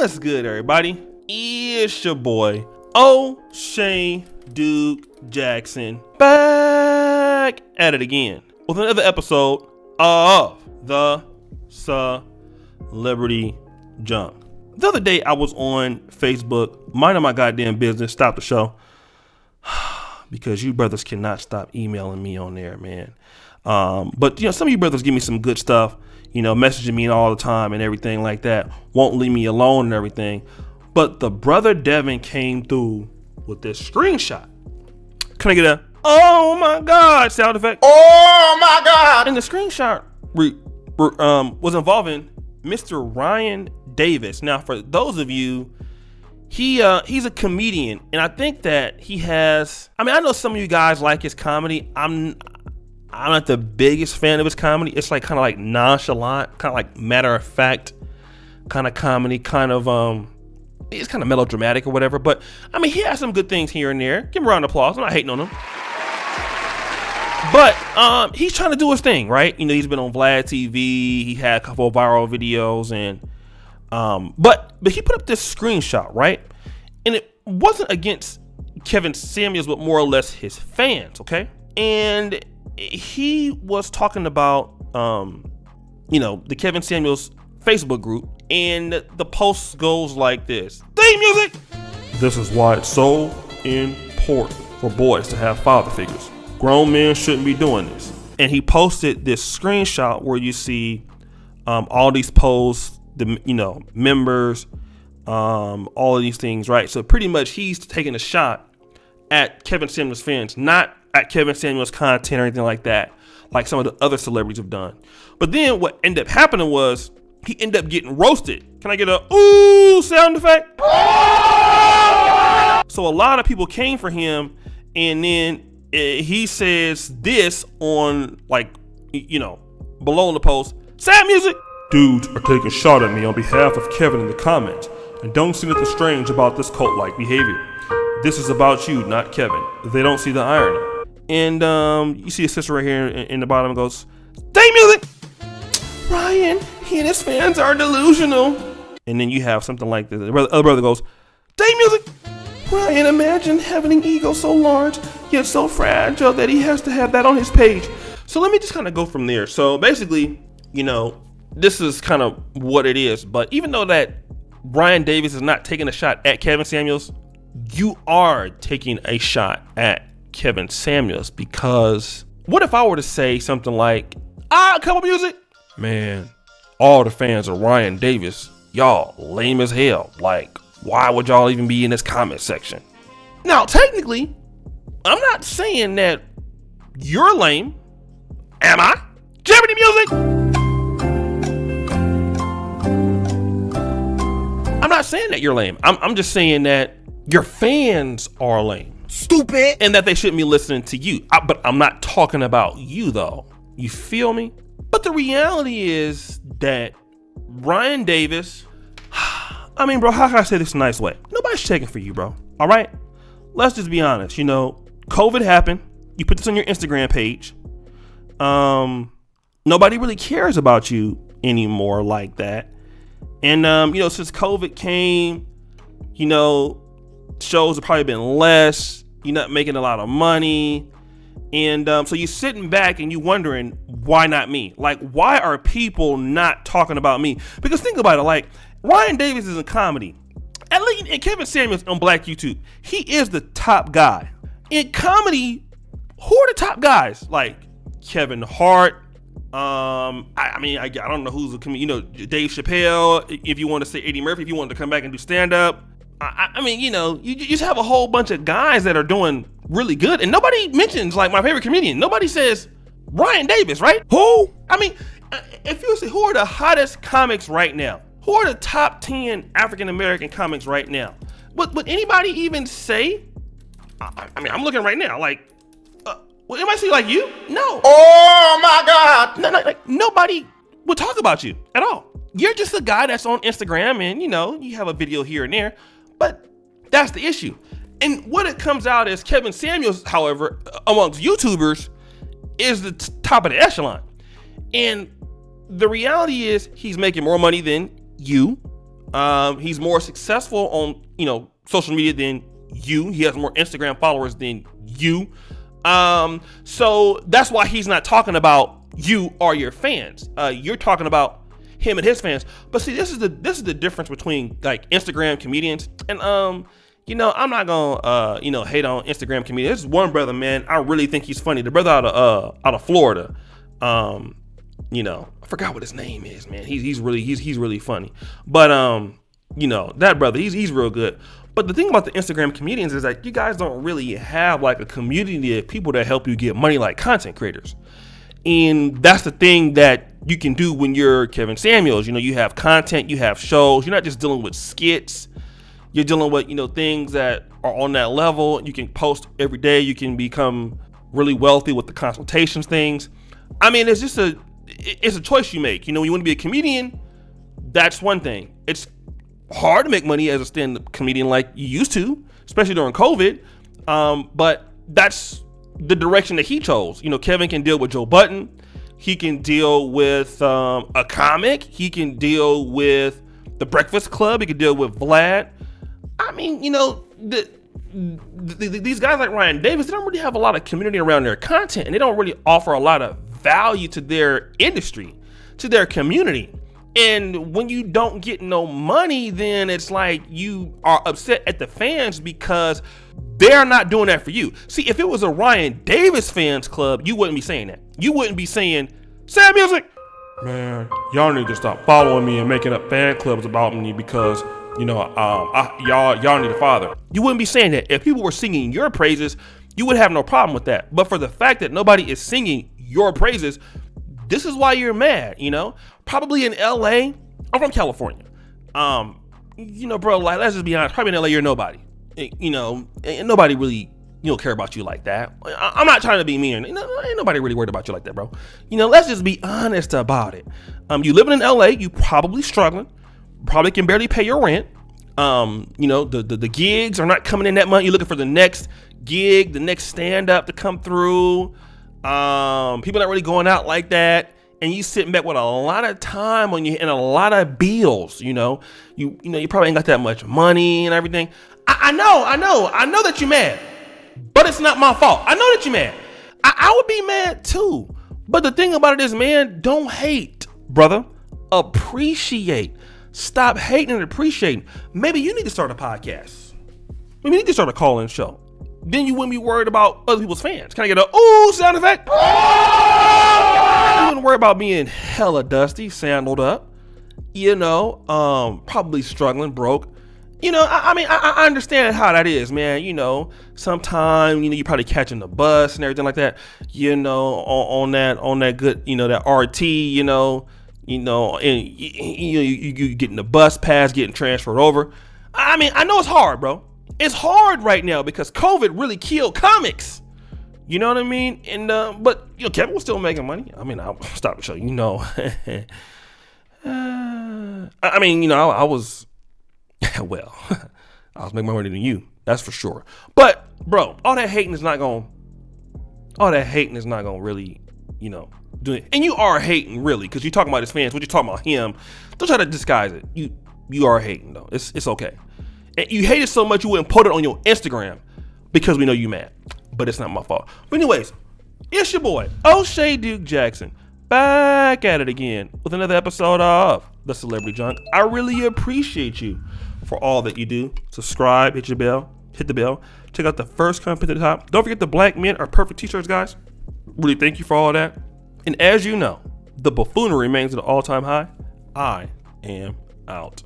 What's good, everybody? It's your boy, O'Shea Duke Jackson, back at it again with another episode of the Celebrity Junk. The other day, I was on Facebook, minding my goddamn business, stopped the show, because you brothers cannot stop emailing me on there, man. But some of you brothers give me some good stuff, messaging me all the time and everything like that. Won't leave me alone and everything. But the brother Devin came through with this screenshot. Can I get a "oh my god" sound effect? Oh my god! And the screenshot was involving Mr. Ryan Davis. Now, for those of you, he's a comedian, and I think that he has. I know some of you guys like his comedy. I'm not the biggest fan of his comedy. It's like kind of like nonchalant, kind of like matter of fact kind of comedy, it's kind of melodramatic or whatever. But he has some good things here and there. Give him a round of applause. I'm not hating on him. But he's trying to do his thing, right? He's been on Vlad TV. He had a couple of viral videos, and but he put up this screenshot, right? And it wasn't against Kevin Samuels, but more or less his fans, okay? And he was talking about the Kevin Samuels Facebook group, and the post goes like this: theme music. This is why it's so important for boys to have father figures. Grown men shouldn't be doing this. And he posted this screenshot where you see all these posts, the members, all of these things, right? So pretty much he's taking a shot at Kevin Samuels fans, not at Kevin Samuels content or anything like that, like some of the other celebrities have done. But then what ended up happening was he ended up getting roasted. Can I get a ooh sound effect? So a lot of people came for him, and then he says this on below in the post: sad music. Dudes are taking a shot at me on behalf of Kevin in the comments, and don't see nothing strange about this cult-like behavior. This is about you, not Kevin. They don't see the irony. And you see a sister right here in the bottom goes, theme music. Ryan, he and his fans are delusional. And then you have something like this. The other brother goes, theme music. Ryan, imagine having an ego so large, yet so fragile that he has to have that on his page. So let me just kind of go from there. So basically, this is kind of what it is. But even though that Ryan Davis is not taking a shot at Kevin Samuels, you are taking a shot at Kevin Samuels, because what if I were to say something like, come on music? Man, all the fans of Ryan Davis, y'all lame as hell. Like, why would y'all even be in this comment section? Now, technically, I'm not saying that you're lame. Am I? Jeopardy music! I'm not saying that you're lame. I'm just saying that your fans are lame. Stupid. And that they shouldn't be listening to you. But I'm not talking about you, though. You feel me? But the reality is that Ryan Davis, bro, how can I say this in a nice way? Nobody's checking for you, bro. All right? Let's just be honest. COVID happened. You put this on your Instagram page. Nobody really cares about you anymore like that. And, since COVID came, shows have probably been less. You're not making a lot of money. And so you're sitting back and you're wondering, why not me? Like, why are people not talking about me? Because think about it, like, Ryan Davis is in comedy. At least, and Kevin Samuels on Black YouTube, he is the top guy. In comedy, who are the top guys? Like, Kevin Hart. I don't know who's a comedian. Dave Chappelle, if you want to say Eddie Murphy, if you wanted to come back and do stand-up. You just have a whole bunch of guys that are doing really good, and nobody mentions, like, my favorite comedian. Nobody says Ryan Davis, right? Who? If you say, who are the hottest comics right now? Who are the top 10 African-American comics right now? Would anybody even say? I'm looking right now, like, would anybody say like you? No. Oh my God. No, nobody would talk about you at all. You're just a guy that's on Instagram, and you have a video here and there. But that's the issue. And what it comes out is Kevin Samuels, however, amongst YouTubers, is the top of the echelon. And the reality is he's making more money than you. He's more successful on, social media than you. He has more Instagram followers than you. So that's why he's not talking about you or your fans. You're talking about him and his fans. But see, this is the difference between like Instagram comedians and I'm not gonna hate on Instagram comedians. There's one brother, man, I really think he's funny. The brother out of Florida. I forgot what his name is, man. He's really funny. But that brother, he's real good. But the thing about the Instagram comedians is that you guys don't really have like a community of people that help you get money like content creators. And that's the thing that you can do when you're Kevin Samuels. You have content, you have shows. You're not just dealing with skits. You're dealing with, things that are on that level. You can post every day. You can become really wealthy with the consultations things. I mean, it's a choice you make. When you want to be a comedian, that's one thing. It's hard to make money as a stand-up comedian like you used to, especially during COVID. But that's the direction that he chose. Kevin can deal with Joe Budden. He can deal with a comic. He can deal with The Breakfast Club. He can deal with Vlad. I mean, these guys like Ryan Davis, they don't really have a lot of community around their content, and they don't really offer a lot of value to their industry, to their community. And when you don't get no money, then it's like you are upset at the fans because they're not doing that for you. See, if it was a Ryan Davis fans club, you wouldn't be saying that. You wouldn't be saying, Sad Music, man, y'all need to stop following me and making up fan clubs about me because y'all need a father. You wouldn't be saying that. If people were singing your praises, you would have no problem with that. But for the fact that nobody is singing your praises, this is why you're mad. Probably in LA. I'm from California. Bro, like, let's just be honest. Probably in LA, you're nobody. And nobody really care about you like that. I'm not trying to be mean. Ain't nobody really worried about you like that, bro. Let's just be honest about it. You living in LA, you probably struggling. Probably can barely pay your rent. The gigs are not coming in that month. You're looking for the next gig, the next stand-up to come through. People not really going out like that. And you sitting back with a lot of time on you and a lot of bills. You probably ain't got that much money and everything. I know that you're mad, but it's not my fault. I know that you're mad. I would be mad too. But the thing about it is, man, don't hate, brother. Appreciate. Stop hating and appreciating. Maybe you need to start a podcast. Maybe you need to start a call-in show. Then you wouldn't be worried about other people's fans. Can I get a ooh sound effect? You wouldn't worry about being hella dusty, sandaled up. Probably struggling, broke. I understand how that is, man. Sometimes, you're probably catching the bus and everything like that. On that good, that RT, and you getting the bus pass, getting transferred over. I mean, I know it's hard, bro. It's hard right now because COVID really killed comics. You know what I mean? And but Kevin was still making money. I mean, I'll stop the show. I was well, I was making more money than you. That's for sure. But bro, all that hating is not gonna really, do it. And you are hating really, because you're talking about his fans. What you're talking about him. Don't try to disguise it. You are hating though. It's okay. And you hate it so much you wouldn't put it on your Instagram because we know you mad. But it's not my fault. But anyways, it's your boy O'Shea Duke Jackson back at it again with another episode of The Celebrity Junk. I really appreciate you for all that you do. Subscribe, hit the bell. Check out the first comment at the top. Don't forget the Black Men Are Perfect t-shirts, guys. Really thank you for all that. And as you know, the buffoonery remains at an all-time high. I am out.